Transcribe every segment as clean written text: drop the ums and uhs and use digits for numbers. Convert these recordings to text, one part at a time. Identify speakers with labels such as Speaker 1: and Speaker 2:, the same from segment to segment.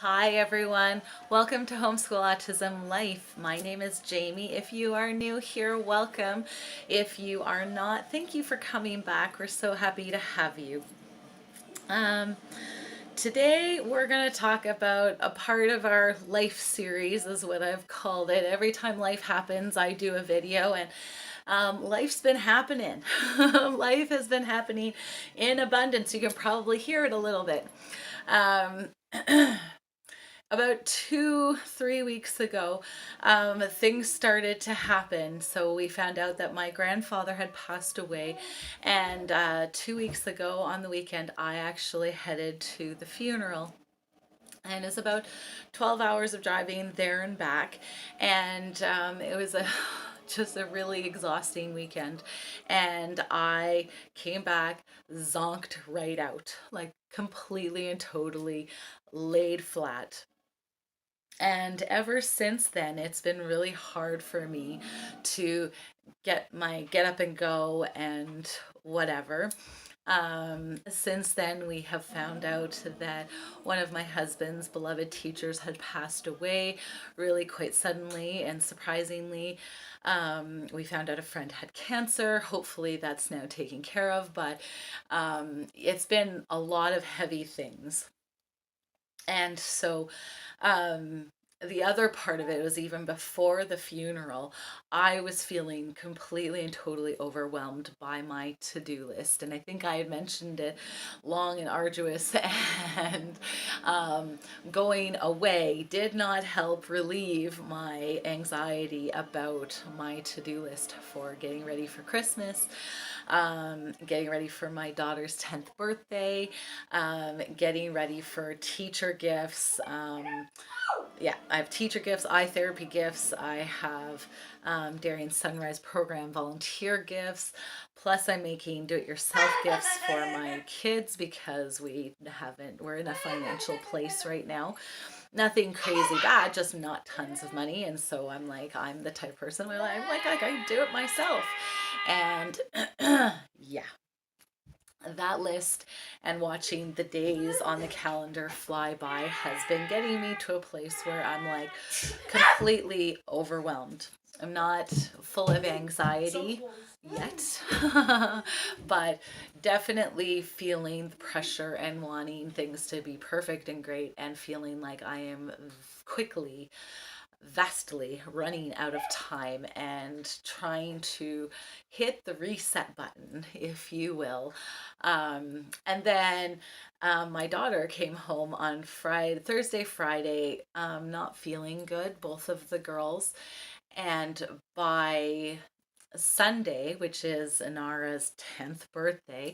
Speaker 1: Hi everyone, welcome to Homeschool Autism Life. My name is Jamie. If you are new here, welcome. If you are not, thank you for coming back. We're so happy to have you. Um, Today we're going to talk about a part of our life series, is what I've called it. Every time life happens, I do a video, and life's been happening. Life has been happening in abundance. You can probably hear it a little bit. Um, about 3 weeks ago, things started to happen. So we found out that my grandfather had passed away, and 2 weeks ago on the weekend, I actually headed to the funeral. And it's about 12 hours of driving there and back. And it was a just a really exhausting weekend. And I came back zonked right out, like completely and totally laid flat. And ever since then, it's been really hard for me to get up and go and whatever. Since then, we have found out that one of my husband's beloved teachers had passed away really quite suddenly and surprisingly. We found out a friend had cancer. Hopefully, that's now taken care of, but it's been a lot of heavy things. And so um, the other part of it was even before the funeral, I was feeling completely and totally overwhelmed by my to-do list. And I think I had mentioned it long and arduous, and um, going away did not help relieve my anxiety about my to-do list for getting ready for Christmas, getting ready for my daughter's 10th birthday, getting ready for teacher gifts. Yeah, I have teacher gifts, eye therapy gifts. I have Darien Sunrise Program volunteer gifts. Plus, I'm making do-it-yourself gifts for my kids because we're in a financial place right now. Nothing crazy bad, just not tons of money. And so I'm the type of person where I can do it myself. And yeah, that list and watching the days on the calendar fly by has been getting me to a place where I'm like completely overwhelmed. I'm not full of anxiety yet, but definitely feeling the pressure and wanting things to be perfect and great, and feeling like I am quickly vastly running out of time and trying to hit the reset button, if you will. And then my daughter came home on Thursday, Friday, not feeling good, both of the girls. And by Sunday, which is Inara's 10th birthday,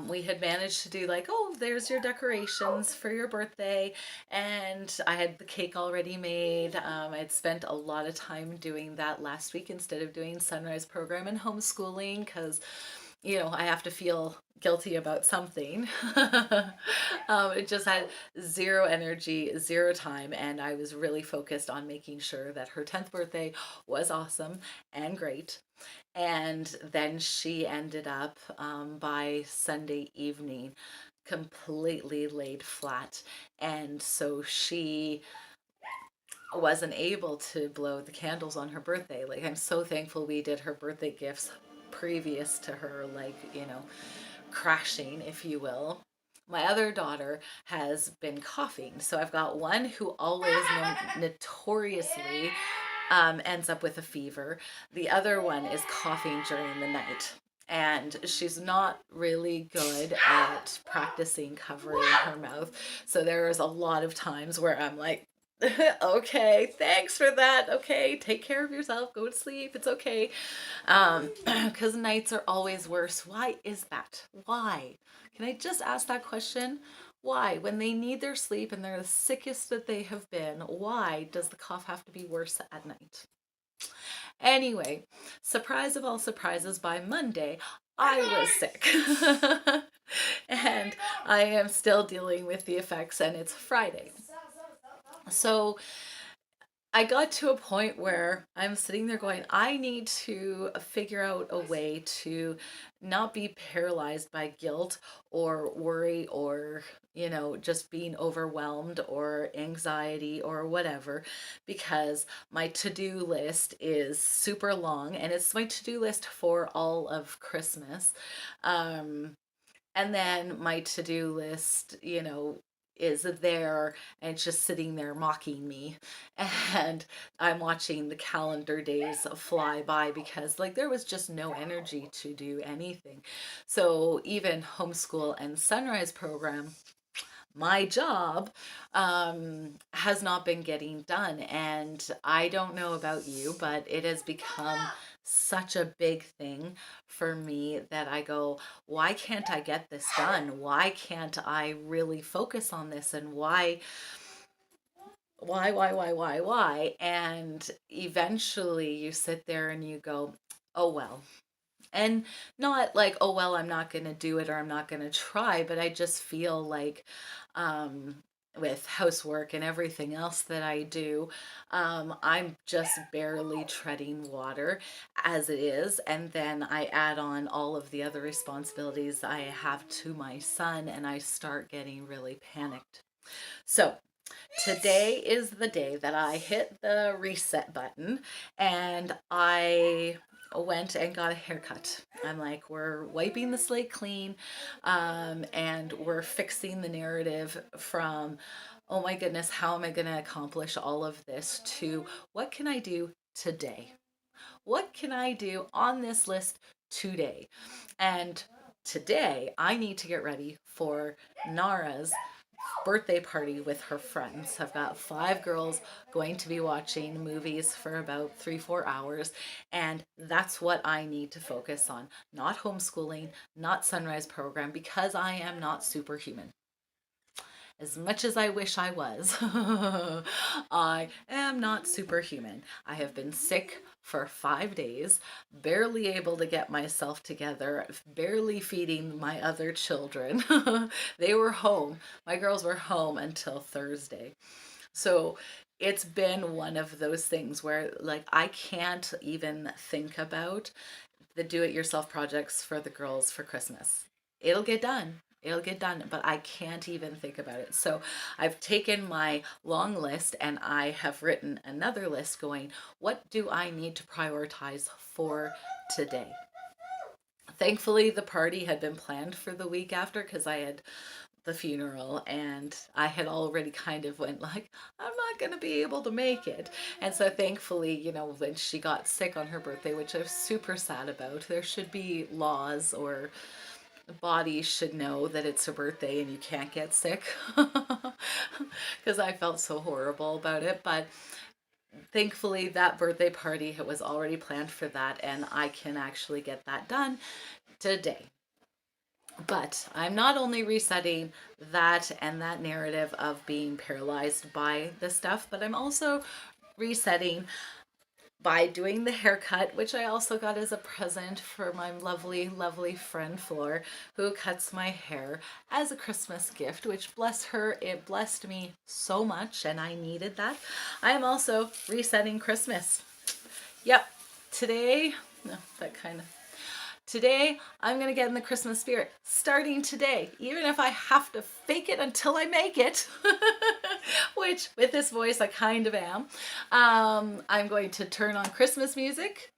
Speaker 1: we had managed to do like, oh, there's your decorations for your birthday. And I had the cake already made. I'd spent a lot of time doing that last week instead of doing Sunrise Program and homeschooling because, I have to feel guilty about something. It just had zero energy, zero time, and I was really focused on making sure that her 10th birthday was awesome and great. And then she ended up, by Sunday evening, completely laid flat. And so she wasn't able to blow the candles on her birthday. Like, I'm so thankful we did her birthday gifts previous to her, like, crashing, if you will. My other daughter has been coughing. So I've got one who always notoriously ends up with a fever. The other one is coughing during the night. And she's not really good at practicing covering her mouth. So there's a lot of times where I'm like, okay, thanks for that. Okay, take care of yourself. Go to sleep. It's okay. Because nights are always worse. Why is that? Why? Can I just ask that question? Why? When they need their sleep and they're the sickest that they have been, why does the cough have to be worse at night? Anyway, surprise of all surprises, by Monday, I was sick. And I am still dealing with the effects, and it's Friday. So I got to a point where I'm sitting there going, I need to figure out a way to not be paralyzed by guilt or worry or, just being overwhelmed or anxiety or whatever, because my to-do list is super long and it's my to-do list for all of Christmas. Um, and then my to-do list, is there and it's just sitting there mocking me. And I'm watching the calendar days fly by because like there was just no energy to do anything. So even homeschool and sunrise program, my job, has not been getting done. And I don't know about you, but it has become such a big thing for me that I go, why can't I get this done? Why can't I really focus on this? And why? And eventually you sit there and you go, oh, well, and not like, oh well, I'm not going to do it or I'm not going to try, but I just feel like, um with housework and everything else that I do, I'm just barely treading water as it is, and then I add on all of the other responsibilities I have to my son and I start getting really panicked. So today is the day that I hit the reset button and I went and got a haircut. I'm like, we're wiping the slate clean, and we're fixing the narrative from, oh my goodness, how am I going to accomplish all of this, to what can I do today? What can I do on this list today? And today I need to get ready for Nara's birthday party with her friends. I've got 5 girls going to be watching movies for about 3-4 hours, and that's what I need to focus on. Not homeschooling, not sunrise program, because I am not superhuman. As much as I wish I was, I am not superhuman. I have been sick for 5 days, barely able to get myself together, barely feeding my other children. They were home. My girls were home until Thursday. So it's been one of those things where, like, I can't even think about the do it yourself projects for the girls for Christmas. It'll get done. It'll get done, but I can't even think about it. So I've taken my long list and I have written another list going, what do I need to prioritize for today? Thankfully, the party had been planned for the week after because I had the funeral and I had already kind of went like, I'm not going to be able to make it. And so thankfully, when she got sick on her birthday, which I was super sad about, there should be laws, or the body should know that it's a birthday and you can't get sick, because I felt so horrible about it. But thankfully that birthday party, it was already planned for that and I can actually get that done today. But I'm not only resetting that and that narrative of being paralyzed by the stuff, but I'm also resetting by doing the haircut, which I also got as a present for my lovely, lovely friend Flor, who cuts my hair as a Christmas gift, which, bless her, it blessed me so much and I needed that. I am also resetting Christmas. Yep, today, no, that kind of today, I'm going to get in the Christmas spirit starting today, even if I have to fake it until I make it, which with this voice I kind of am. I'm going to turn on Christmas music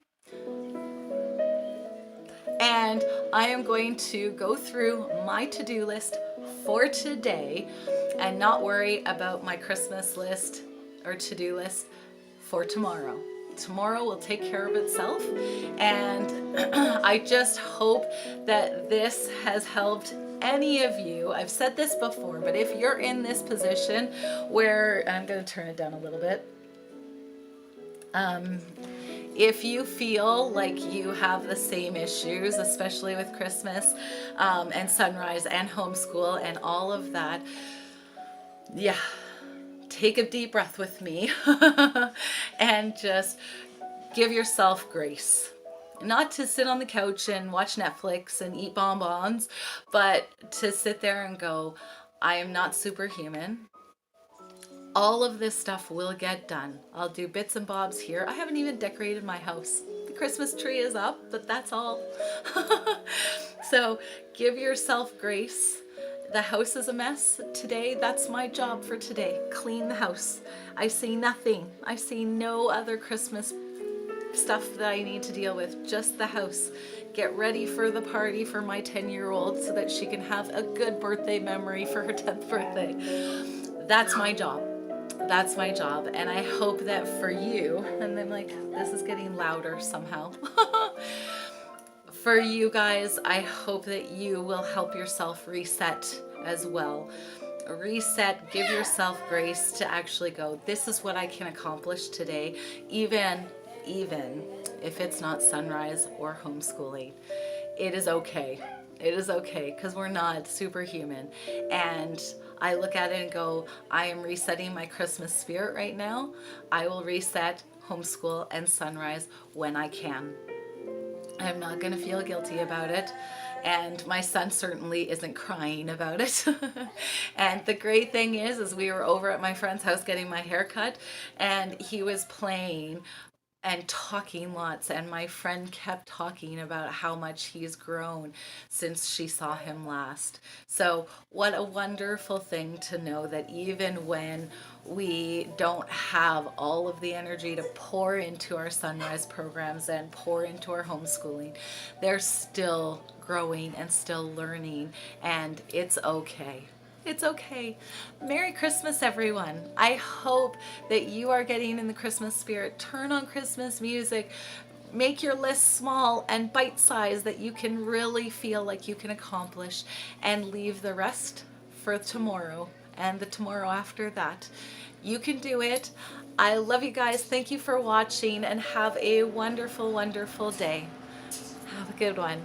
Speaker 1: and I am going to go through my to-do list for today and not worry about my Christmas list or to-do list for tomorrow. Tomorrow will take care of itself. And I just hope that this has helped any of you. I've said this before, but if you're in this position where, I'm going to turn it down a little bit. If you feel like you have the same issues, especially with Christmas, and sunrise and homeschool and all of that, yeah, take a deep breath with me and just give yourself grace. Not to sit on the couch and watch Netflix and eat bonbons, but to sit there and go, I am not superhuman. All of this stuff will get done. I'll do bits and bobs here. I haven't even decorated my house. The Christmas tree is up, but that's all. So give yourself grace. The house is a mess today. That's my job for today. Clean the house. I see nothing. I see no other Christmas stuff that I need to deal with, just the house. Get ready for the party for my 10-year-old so that she can have a good birthday memory for her 10th birthday. That's my job. That's my job. And I hope that for you, and I'm like, this is getting louder somehow. For you guys, I hope that you will help yourself reset as well. Reset, give yourself grace to actually go, this is what I can accomplish today, even if it's not sunrise or homeschooling. It is okay. It is okay, because we're not superhuman. And I look at it and go, I am resetting my Christmas spirit right now. I will reset homeschool and sunrise when I can. I'm not going to feel guilty about it. And my son certainly isn't crying about it. And the great thing is we were over at my friend's house getting my hair cut, and he was playing and talking lots, and my friend kept talking about how much he's grown since she saw him last. So what a wonderful thing to know that even when we don't have all of the energy to pour into our sunrise programs and pour into our homeschooling, they're still growing and still learning, and it's okay. It's okay. Merry Christmas, everyone. I hope that you are getting in the Christmas spirit. Turn on Christmas music. Make your list small and bite-sized that you can really feel like you can accomplish, and leave the rest for tomorrow and the tomorrow after that. You can do it. I love you guys. Thank you for watching, and have a wonderful, wonderful day. Have a good one.